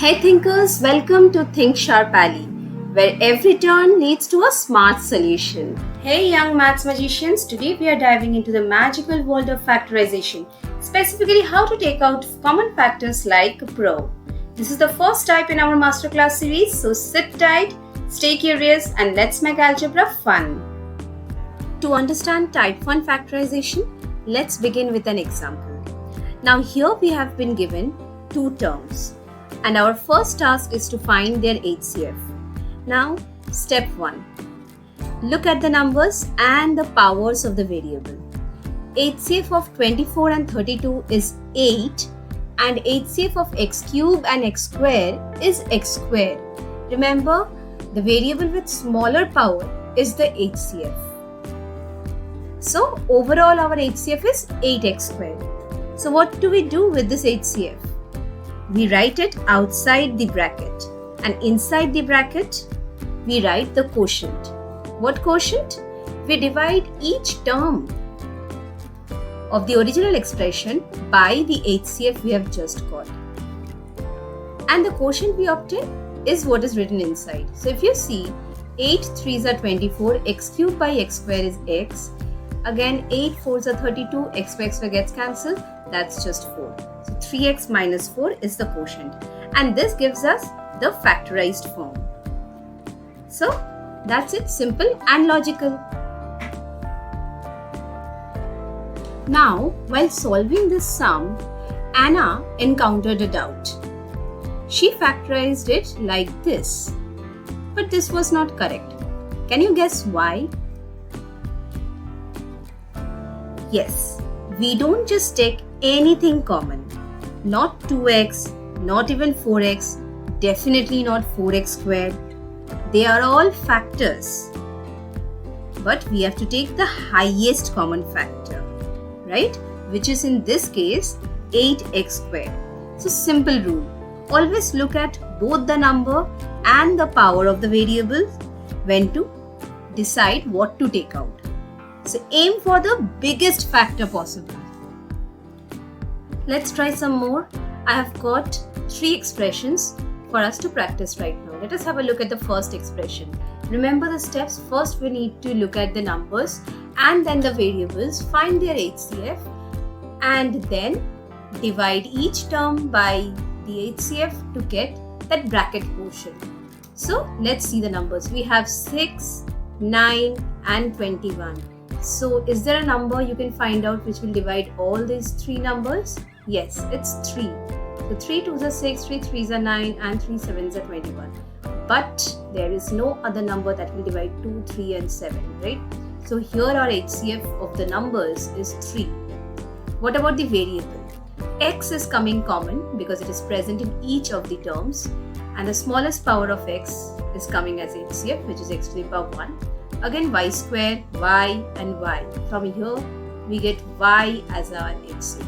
Hey thinkers, welcome to Think Sharp Alley, where every turn leads to a smart solution. Hey young maths magicians, today we are diving into the magical world of factorization, specifically how to take out common factors like a pro. This is the first type in our masterclass series, so sit tight, stay curious, and let's make algebra fun. To understand type 1 factorization, let's begin with an example. Now here we have been given two terms. And our first task is to find their HCF. Now, step 1. Look at the numbers and the powers of the variable. HCF of 24 and 32 is 8 and HCF of x cube and x square is x square. Remember, the variable with smaller power is the HCF. So, overall our HCF is 8x squared. So, what do we do with this HCF? We write it outside the bracket, and inside the bracket we write the quotient. What quotient? We divide each term of the original expression by the HCF we have just got, and the quotient we obtain is what is written inside. So if you see, 8 3s are 24, x cubed by x square is x, again 8 4s are 32, x by x square gets cancelled, that's just 4. So 3x minus 4 is the quotient, and this gives us the factorized form. So that's it, simple and logical. Now, while solving this sum, Anna encountered a doubt. She factorized it like this, but this was not correct. Can you guess why? Yes, we don't just take anything common. Not 2x, not even 4x, definitely not 4x squared. They are all factors. But we have to take the highest common factor, right? Which is in this case 8x squared. So simple rule. Always look at both the number and the power of the variable when to decide what to take out. So aim for the biggest factor possible. Let's try some more. I have got 3 expressions for us to practice right now. Let us have a look at the first expression. Remember the steps. First we need to look at the numbers and then the variables, find their HCF, and then divide each term by the HCF to get that bracket quotient. So let's see the numbers. We have 6, 9 and 21. So is there a number you can find out which will divide all these 3 numbers? Yes, it's 3. So 3 2s are 6, 3 3s are 9 and 3 7s are 21. But there is no other number that will divide 2, 3 and 7, right? So here our HCF of the numbers is 3. What about the variable? X is coming common because it is present in each of the terms, and the smallest power of x is coming as HCF, which is x to the power 1. Again y square, y and y. From here we get y as our HCF.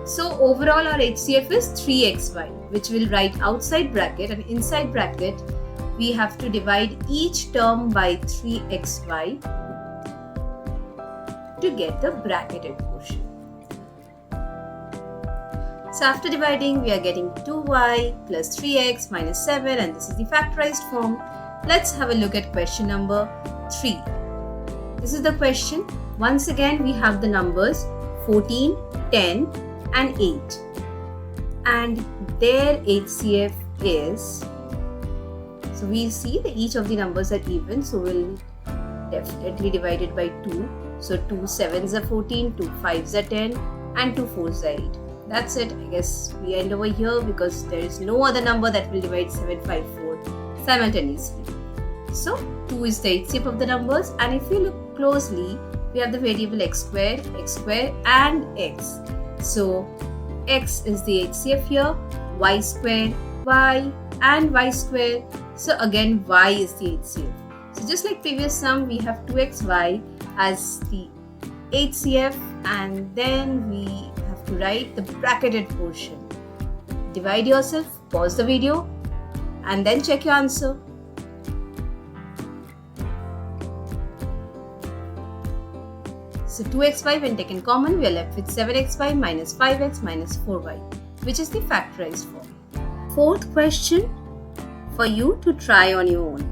So overall our HCF is 3xy, which we'll write outside bracket, and inside bracket we have to divide each term by 3xy to get the bracketed portion. So after dividing we are getting 2y plus 3x minus 7, and this is the factorized form. Let's have a look at question number 3. This is the question. Once again we have the numbers 14, 10 and 8, and their HCF is, so we see that each of the numbers are even, so we'll definitely divide it by 2. So 2 7s are 14, 2 5s are 10 and 2 4s are 8. That's it. I guess we end over here because there is no other number that will divide 7, 5, 4 simultaneously. So 2 is the HCF of the numbers, and if you look closely we have the variable x square and x. So x is the HCF here, y square, y and y square. So again y is the HCF. So just like previous sum, we have 2xy as the HCF, and then we have to write the bracketed portion. Divide yourself, pause the video and then check your answer. So 2xy when taken common, we are left with 7xy minus 5x minus 4y, which is the factorized form. Fourth question for you to try on your own.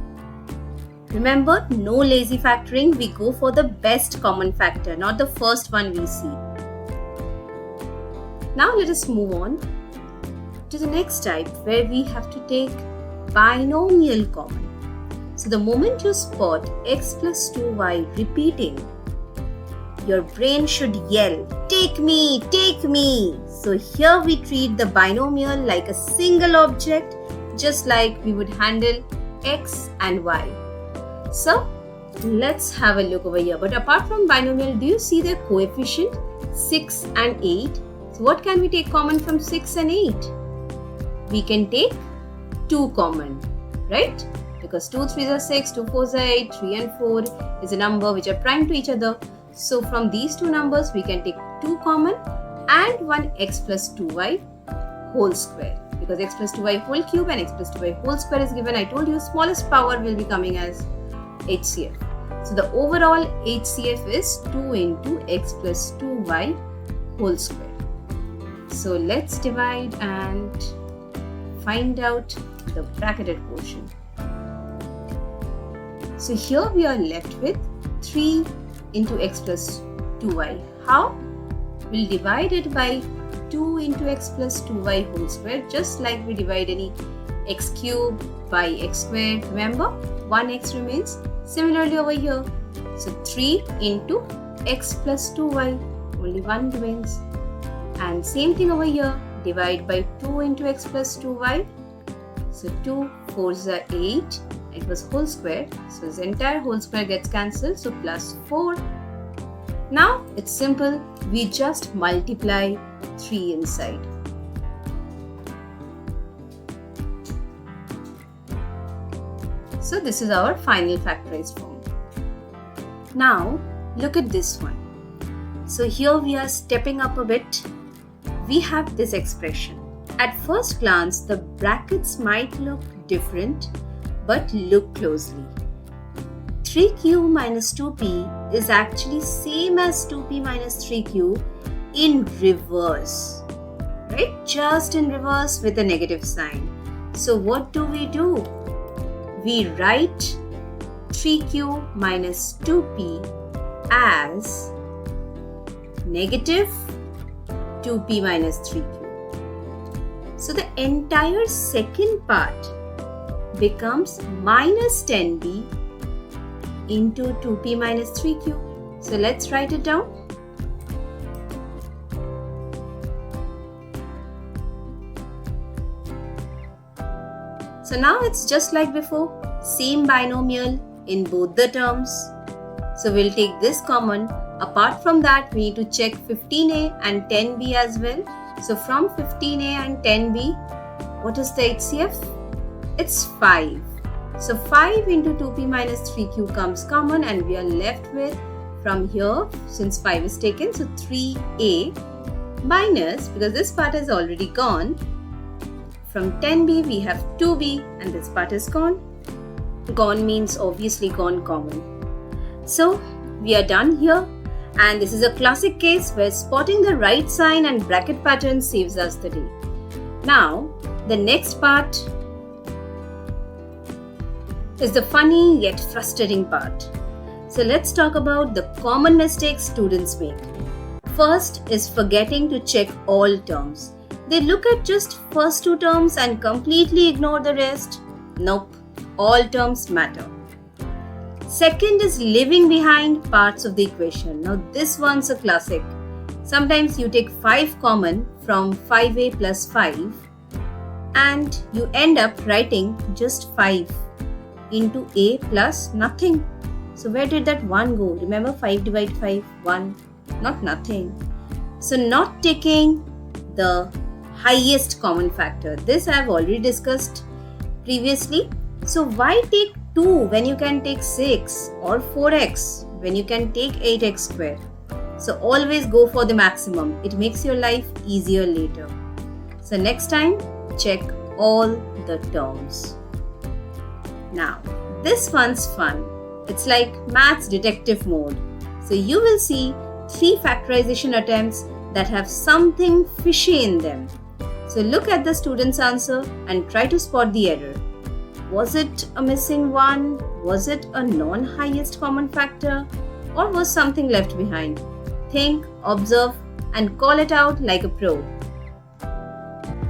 Remember, no lazy factoring. We go for the best common factor, not the first one we see. Now let us move on to the next type where we have to take binomial common. So the moment you spot x plus 2y repeating, your brain should yell, "Take me, take me!" So here we treat the binomial like a single object, just like we would handle x and y. So let's have a look over here. But apart from binomial, do you see the coefficient 6 and 8? So what can we take common from 6 and 8? We can take 2 common, right? Because 2 3s are 6, 2 4s are 8, 3 and 4 is a number which are prime to each other. So from these two numbers, we can take 2 common and one x plus 2y whole square. Because x plus 2y whole cube and x plus 2y whole square is given. I told you smallest power will be coming as HCF. So the overall HCF is 2 into x plus 2y whole square. So let's divide and find out the bracketed portion. So here we are left with 3 into x plus 2y. How? We'll divide it by 2 into x plus 2y whole square, just like we divide any x cube by x squared. Remember, 1x remains. Similarly over here, so 3 into x plus 2y, only 1 remains. And same thing over here, divide by 2 into x plus 2y. So 2 4s are 8. It was whole square, so this entire whole square gets cancelled, so plus 4. Now it's simple, we just multiply 3 inside. So this is our final factorized form. Now look at this one. So here we are stepping up a bit. We have this expression. At first glance, the brackets might look different, but look closely. 3q minus 2p is actually same as 2p minus 3q in reverse, right? Just in reverse with a negative sign. So what do? We write 3q minus 2p as negative 2p minus 3q. So the entire second part becomes minus 10b into 2p minus 3q. So let's write it down. So now it's just like before, same binomial in both the terms. So we'll take this common. Apart from that, we need to check 15a and 10b as well. So from 15a and 10b, what is the HCF? It's 5. So 5 into 2p minus 3q comes common and we are left with, from here, since 5 is taken, so 3a minus, because this part is already gone, from 10b we have 2b and this part is gone. Gone means obviously gone common. So we are done here, and this is a classic case where spotting the right sign and bracket pattern saves us the day. Now the next part is the funny yet frustrating part. So let's talk about the common mistakes students make. First is forgetting to check all terms. They look at just first 2 terms and completely ignore the rest. Nope, all terms matter. Second is leaving behind parts of the equation. Now this one's a classic. Sometimes you take 5 common from 5a plus 5 and you end up writing just 5 into a plus nothing. So where did that 1 go? Remember, 5 divided 5, 1, not nothing. So not taking the highest common factor. This I have already discussed previously. So why take 2 when you can take 6, or 4x when you can take 8x squared? So always go for the maximum. It makes your life easier later. So next time, check all the terms. Now, this one's fun. It's like maths detective mode. So you will see 3 factorization attempts that have something fishy in them. So look at the student's answer and try to spot the error. Was it a missing one? Was it a non-highest common factor? Or was something left behind? Think, observe, and call it out like a pro.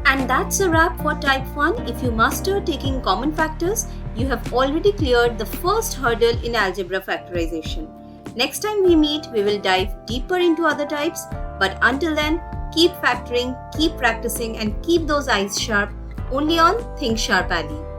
And that's a wrap for Type 1. If you master taking common factors, you have already cleared the first hurdle in algebra factorization. Next time we meet, we will dive deeper into other types. But until then, keep factoring, keep practicing, and keep those eyes sharp only on Think Sharp Ali.